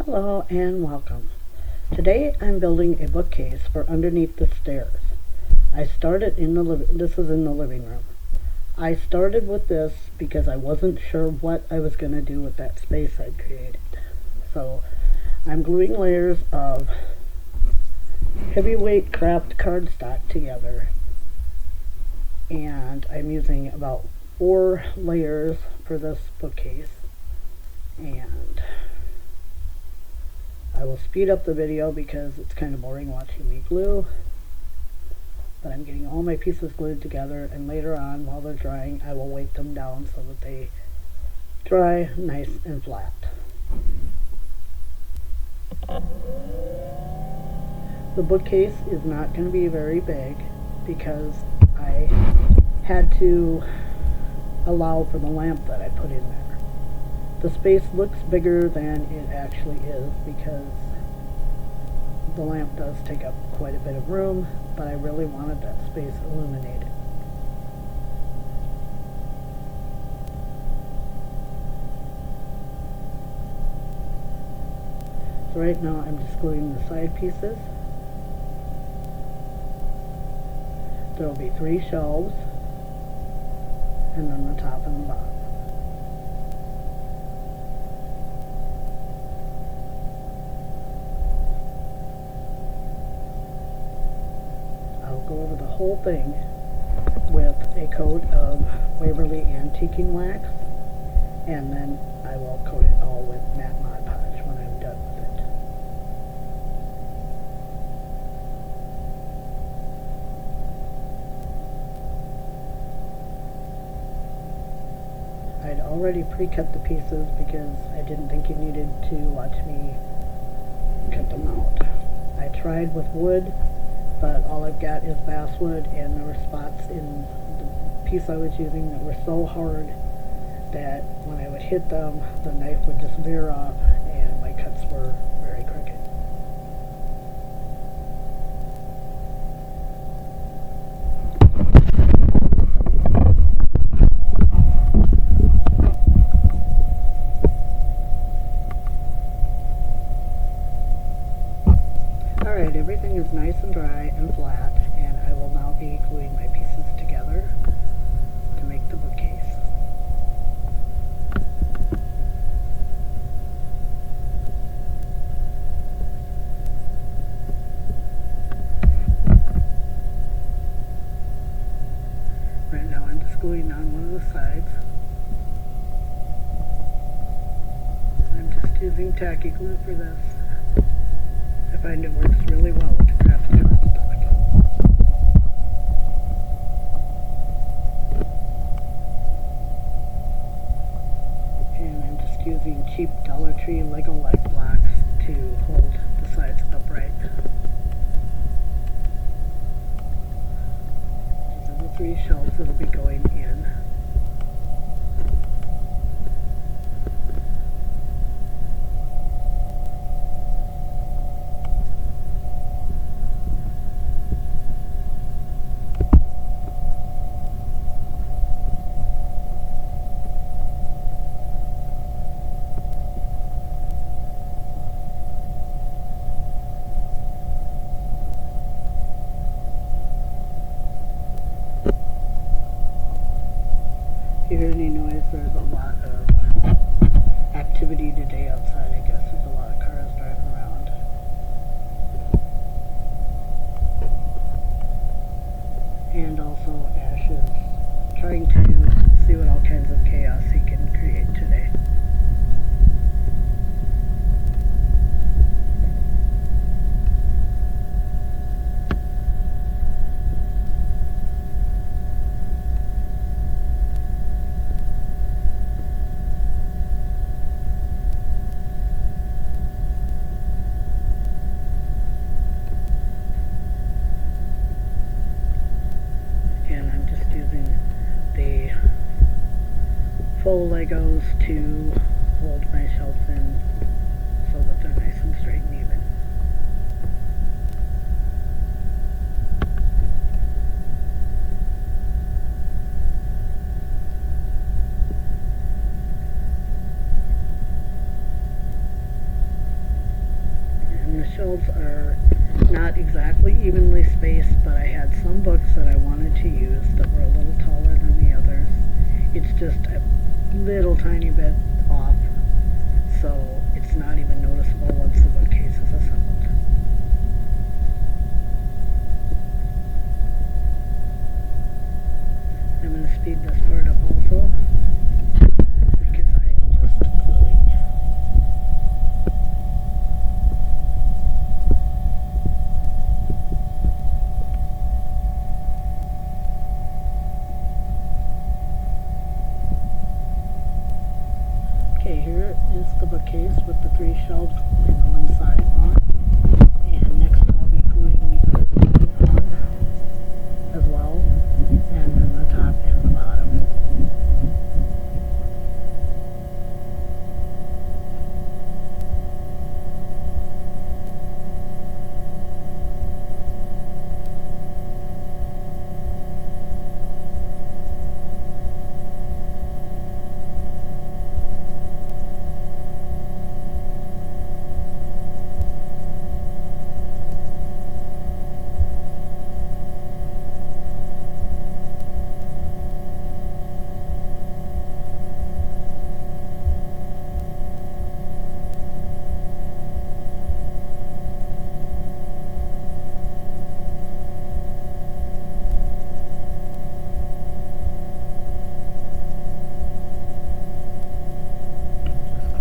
Hello and welcome. Today I'm building a bookcase for underneath the stairs. I started in the this is in the living room. I started with this because I wasn't sure what I was going to do with that space I'd created. So I'm gluing layers of heavyweight craft cardstock together, and I'm using about 4 layers for this bookcase, and I will speed up the video because it's kind of boring watching me glue, but I'm getting all my pieces glued together, and later on while they're drying I will weight them down so that they dry nice and flat. The bookcase is not going to be very big because I had to allow for the lamp that I put in there. The space looks bigger than it actually is because the lamp does take up quite a bit of room, but I really wanted that space illuminated. So right now I'm just gluing the side pieces. There will be 3 shelves, and then the top and the bottom. I'll go over the whole thing with a coat of Waverly Antiquing Wax, and then I will coat it all with matte Mod Podge when I'm done with it. I'd already pre-cut the pieces because I didn't think you needed to watch me cut them out. I tried with wood, but all I've got is basswood, and there were spots in the piece I was using that were so hard that when I would hit them, the knife would just veer off, and my cuts were very crooked. Alright, everything is nice and dry and flat, and I will now be gluing my pieces together to make the bookcase. Right now I'm just gluing on one of the sides. I'm just using tacky glue for this. I find it works really well with the craft cardstock. And I'm just using cheap Dollar Tree Lego-like blocks to hold the sides upright. These are the 3 shelves that will be going in. If you hear any noise, there's a lot of activity today outside, I guess. There's a lot of cars driving around. And also Ash is trying to see what all kinds of chaos he can create today. And I'm just using the faux Legos to hold my shelves in so that they're nice and straight and even. shelves are not exactly evenly spaced, but I had some books that I wanted to use that were a little taller than the others. It's just a little tiny bit off, so it's not even noticeable once the bookcase is assembled. I'm going to speed this part up also, because I am just gluing. Okay, here is the bookcase with the 3 shelves on one side on, and next I'll be gluing the other side on as well, and then the top and the bottom.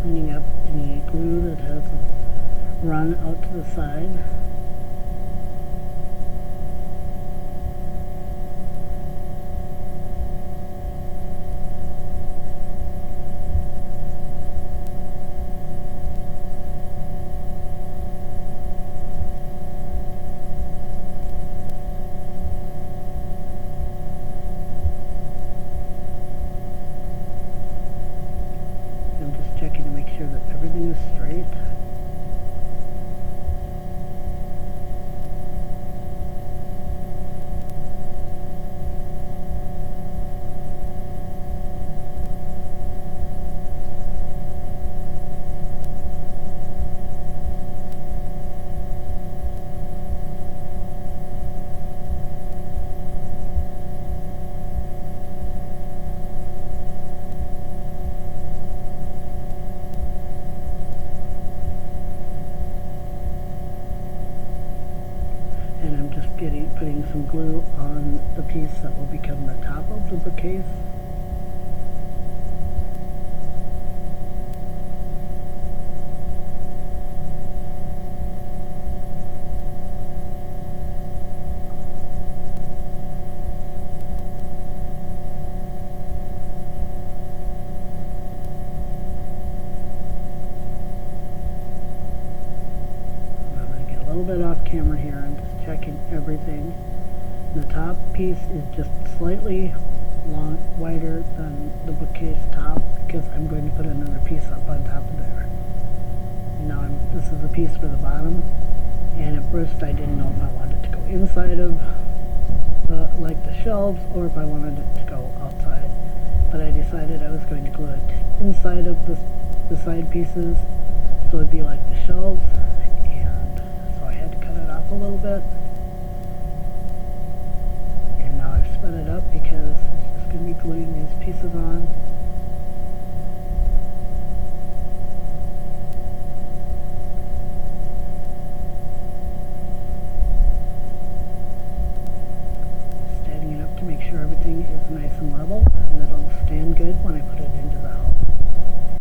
Cleaning up any glue that has run out to the side. I'm just checking to make sure that everything is straight. And I'm just putting some glue on the piece that will become the top of the bookcase. I'm going to get a little bit off camera here. I'm just checking everything. The top piece is just slightly wider than the bookcase top, because I'm going to put another piece up on top of there. Now this is the piece for the bottom, and at first I didn't know if I wanted it to go inside of like the shelves, or if I wanted it to go outside. But I decided I was going to glue it inside of the side pieces, so it'd be like the shelves, and so I had to cut it off a little bit. And now I've sped it up because it's just going to be gluing these pieces on. Standing it up to make sure everything is nice and level.